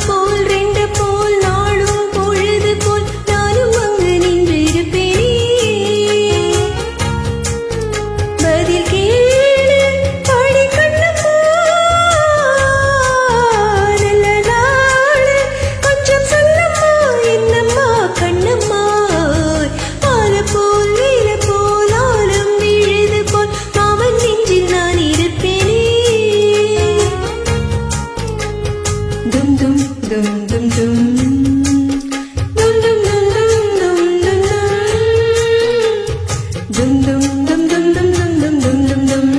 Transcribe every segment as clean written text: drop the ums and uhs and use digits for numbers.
போல் ரெண்டு போல் நாளும் பொழுது போல் நானும் அங்கு நின்று இருப்பேனே பதில் கேளு பாடி கண்ணம்மா நல்ல நாள் கொஞ்சம் சொல்லம்மா என்னம்மா கண்ணம்மா ஆல போல் வேல போல் ஆலம் விழுது போல் மாமன் நெஞ்சில் நான் இருப்பேனே dum dum dum dum dum dum dum dum dum dum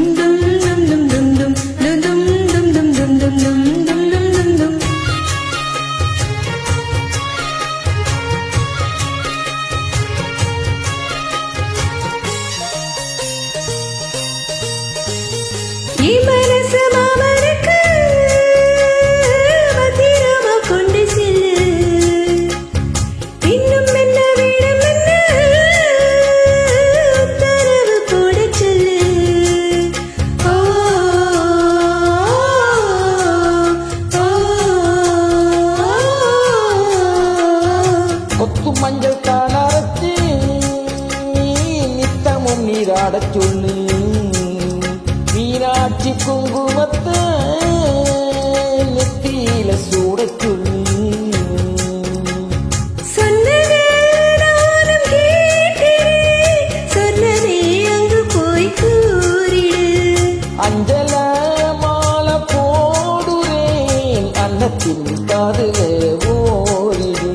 dum dum dum dum dum dum dum மனசு மாமனுக்கு பத்திரமா கொண்டு செல்லு இன்னும் என்ன வேணும் என்ன உத்தரவு போட சொல்லு ஓ கொத்து மஞ்சள் தானரத்தி நித்தமும் நீராடச் சொல்லு மீனாட்சி குங்குமத்தை நெத்தியில சூடச் சொல்லு சொன்னதே நானும் கேட்கிறேன் சொன்னதே அங்கு போய் கூறிடு அஞ்சல மாலை போடுறேன் அன்னத்தின் காதுல ஓரிடு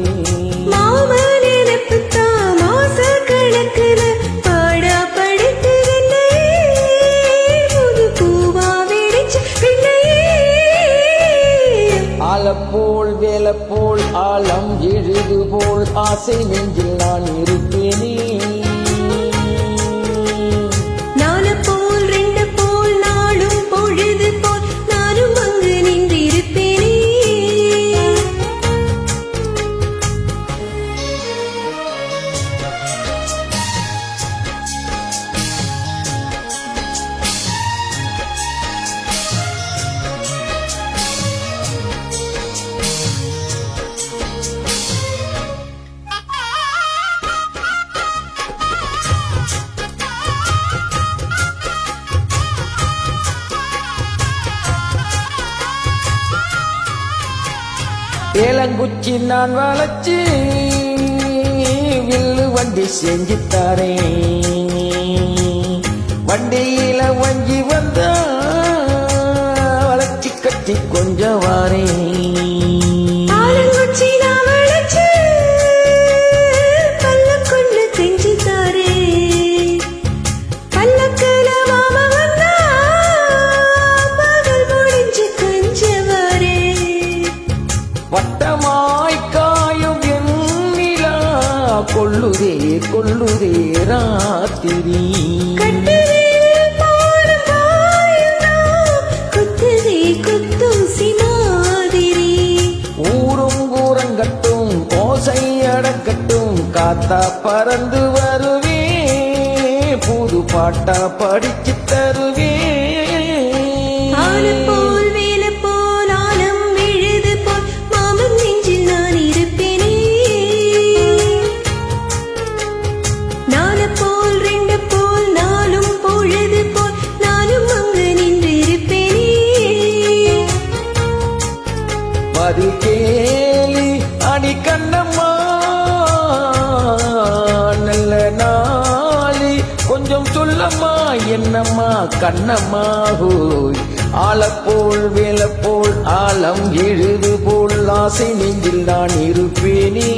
மாமன் நினைப்புத்தான் மாச கணக்குல பாடா படுத்துகின்றே புது பூவா வெடிச்சு பிள்ளையே ஆலப்போல் வேலப்போல் ஆழம் எழுது போல் ஆசை நெஞ்சில் நான் இருப்பேனே நாலு போல் ரெண்டு போல் நாளும் பொழுது போல் நானும் அங்கு நின்று இருப்பேனே ஏலங்குச்சி நான் வளைச்சு வில்லு வண்டி செஞ்சு தரேன் வண்டியில வஞ்சி வந்தா வளைச்சி கட்டி கொஞ்சம் வாரேன் ஆலங்குச்சி நான் வளைச்சு பல்லக்குள்ள செஞ்சு தாரேன் பல்லக்குல மாமா வந்தா பகல் முடிஞ்சு கொஞ்சம் வரேன் வட்டமாய் காயும் வெண்ணிலா கொள்ளுதே கொள்ளுதே ராத்திரி கட்டுரையில் பாடும் வாயுனா குத்துதே குத்தூசி மாதிரி ஊரும் கூரங்கட்டும் ஓசை அடக்கட்டும் காத்தா பறந்து வருவே புது பாட்டா படிச்சு தருவே ஆல போல் வேல போல் ஆலம் விழுது போல் மாமன் நெஞ்சில் நான் இருப்பேனே நாலு போல் ரெண்டு போல் நாளும் பொழுது போல் நானும் அங்கு நின்று இருப்பேனே பதில் கேலி அடி கண்ணம்மா நல்ல நாளி கொஞ்சம் சொல்லம்மா என்னம்மா கண்ணம்மா ஹோய் ஆலப்போல் வேலப்போல் ஆலம் எழுது போல் ஆசை நெஞ்சில் நான் இருப்பேனே